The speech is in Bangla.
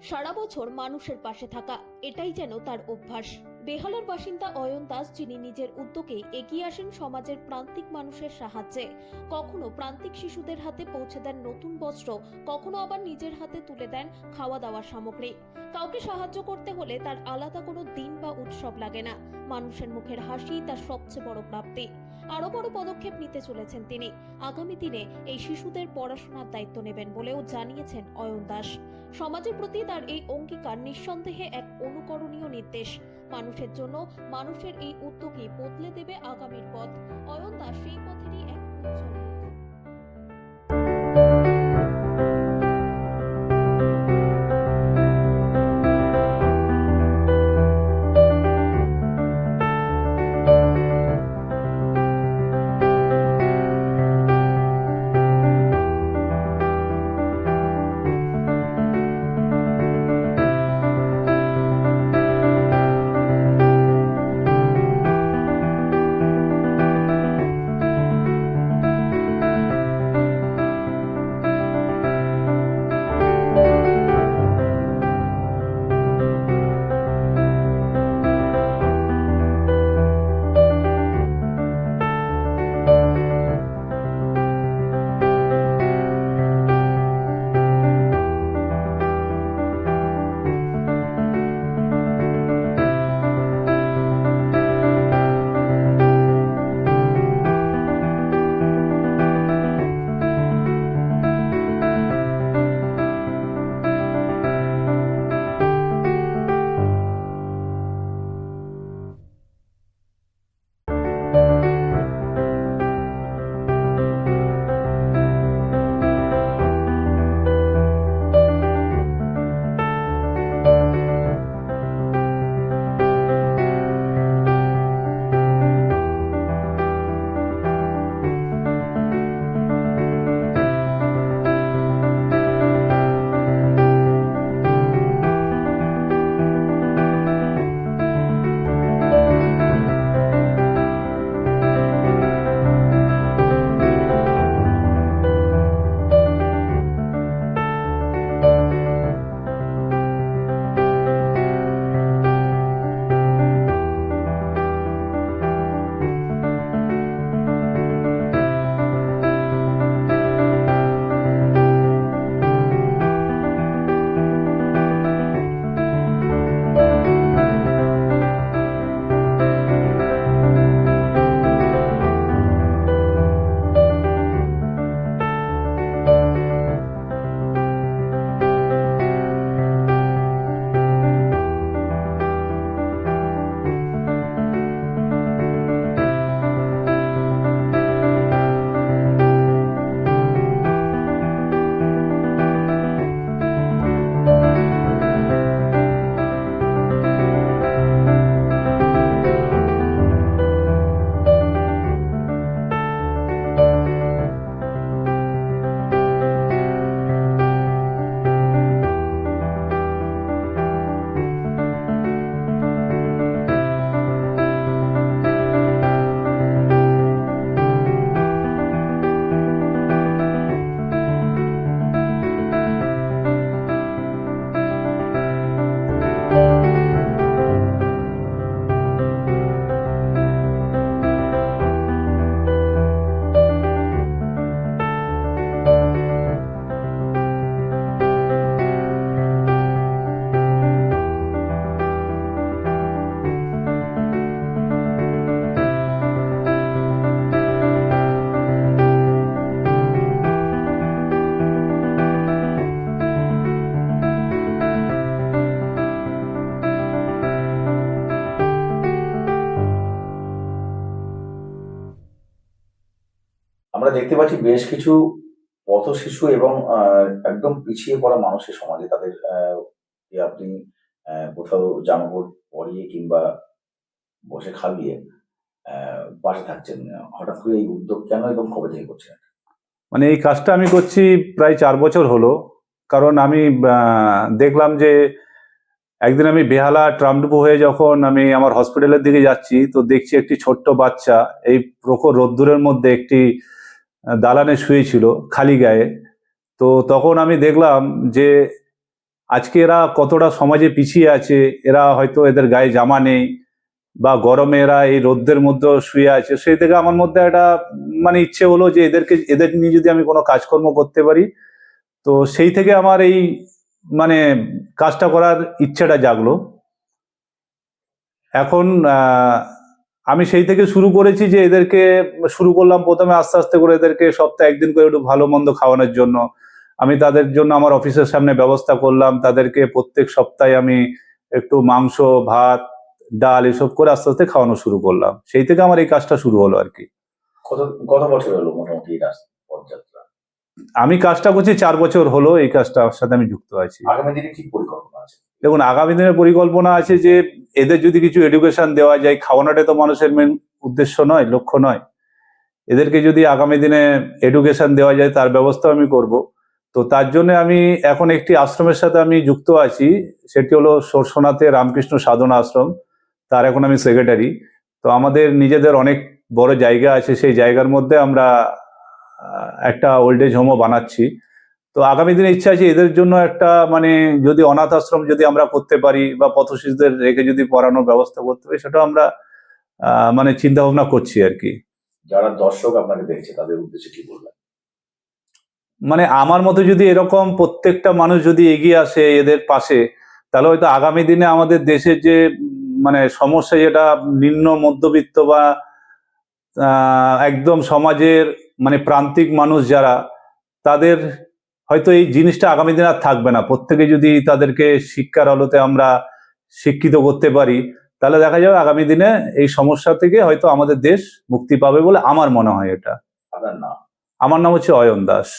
সারা বছর মানুষের পাশে থাকা, এটাই যেন তার অভ্যাস। বেহালার বাসিন্দা অয়ন দাস, যিনি নিজের উদ্যোগে এগিয়ে আসেন সমাজের প্রান্তিক মানুষের সাহায্যে। কখনো প্রান্তিক শিশুদের হাতে পৌঁছে দেন নতুন বস্ত্র, কখনো আবার নিজের হাতে তুলে দেন খাওয়া দাওয়ার সামগ্রী। কাউকে সাহায্য করতে হলে তার আলাদা কোনো দিন বা উৎসব লাগে না। মানুষের মুখের হাসি তার সবচেয়ে বড় প্রাপ্তি। আরো বড় পদক্ষেপ নিতে চলেছেন তিনি। আগামী দিনে এই শিশুদের পড়াশোনার দায়িত্ব নেবেন বলেও জানিয়েছেন অয়ন দাস। সমাজের প্রতি তার এই অঙ্গীকার নিঃসন্দেহে এক অনুকরণীয় নির্দেশ। মানুষের জন্য মানুষের এই উদ্যোগই বদলে দেবে আগামীর পথ। অয়ন দাস সেই পথেরই এক উজ্জ্বল মুখ। আমরা দেখতে পাচ্ছি বেশ কিছু পথ শিশু এবং একদম পিছিয়ে পড়া মানুষের সমাজে তাদের আপনি কোথাও জামাকাপড় পরিয়ে কিংবা বসে খাইয়ে পাশে থাকছেন। হঠাৎ করে এই উদ্যোগ কেন এবং কবে থেকে করছেন? মানে এই কাজটা আমি করছি প্রায় 4 বছর হলো। কারণ আমি দেখলাম যে একদিন আমি বেহালা ট্রামডুপু হয়ে যখন আমি আমার হসপিটালের দিকে যাচ্ছি, তো দেখছি একটি ছোট্ট বাচ্চা এই প্রখর রোদ্দুরের মধ্যে একটি দালানে শুয়েছিল খালি গায়ে। তো তখন আমি দেখলাম যে আজকে এরা কতটা সমাজে পিছিয়ে আছে, এরা হয়তো এদের গায়ে জামা নেই বা গরমে এরা এই রোদ্রের মধ্যে শুয়ে আছে, সেই থেকে আমার মধ্যে একটা মানে ইচ্ছে হলো যে এদের নিয়ে যদি আমি কোনো কাজকর্ম করতে পারি, তো সেই থেকে আমার এই মানে কাজটা করার ইচ্ছেটা জাগলো। এখন আমি সেই থেকে শুরু করেছি যে এদেরকে শুরু করলাম প্রথমে আস্তে আস্তে করে এদেরকে সপ্তাহে একদিন করে একটু ভালো মন্দ খাওয়ানোর জন্য। আমি তাদের জন্য আমার অফিসের সামনে ব্যবস্থা করলাম, তাদেরকে প্রত্যেক সপ্তাহে আমি একটু মাংস, ভাত, ডাল এসব করে আস্তে আস্তে খাওয়ানো শুরু করলাম। সেই থেকে আমার এই কাজটা শুরু হলো আর কি। কত কত বছর হলো মোটামুটি এই রাস্তা পদযাত্রা? আমি কাজটা করছি 4 বছর হলো, এই কাজটার সাথে আমি যুক্ত আছি। আগামী দিনে কি পরিকল্পনা আছে? দেখুন, আগামী দিনের পরিকল্পনা আছে যে এদের যদি কিছু এডুকেশন দেওয়া যায়, খাওয়ানোটাই তো মানুষের মেন উদ্দেশ্য নয়, লক্ষ্য নয়। এদেরকে যদি আগামী দিনে এডুকেশন দেওয়া যায় তার ব্যবস্থা আমি করব। তো তার জন্য আমি এখন একটি আশ্রমের সাথে আমি যুক্ত আছি, সেটি হলো সরসোনাতে রামকৃষ্ণ সাধনা আশ্রম, তার এখন আমি সেক্রেটারি। তো আমাদের নিজেদের অনেক বড় জায়গা আছে, সেই জায়গার মধ্যে আমরা একটা ওল্ড এজ হোমও বানাচ্ছি। তো আগামী দিনে ইচ্ছা আছে এদের জন্য একটা মানে যদি অনাথ আশ্রম যদি আমরা করতে পারি বা পথশিশুদের রেখে যদি পড়ানোর ব্যবস্থা করতে পারি, সেটা আমরা মানে চিন্তা ভাবনা করছি আর কি। যারা দর্শক আপনাকে দেখছে তাদের উদ্দেশ্যে কি বলবেন? মানে আমার মতো যদি এরকম প্রত্যেকটা মানুষ যদি এগিয়ে আসে এদের পাশে, তাহলে হয়তো আগামী দিনে আমাদের দেশের যে মানে সমস্যা, যেটা নিম্ন মধ্যবিত্ত বা একদম সমাজের মানে প্রান্তিক মানুষ যারা, তাদের হয়তো এই জিনিসটা আগামী দিনে আর থাকবে না। প্রত্যেকে যদি তাদেরকে শিক্ষার আলোতে আমরা শিক্ষিত করতে পারি, তাহলে দেখা যাবে আগামী দিনে এই সমস্যা থেকে হয়তো আমাদের দেশ মুক্তি পাবে বলে আমার মনে হয়। এটা আপনার নাম? আমার নাম হচ্ছে অয়ন দাস।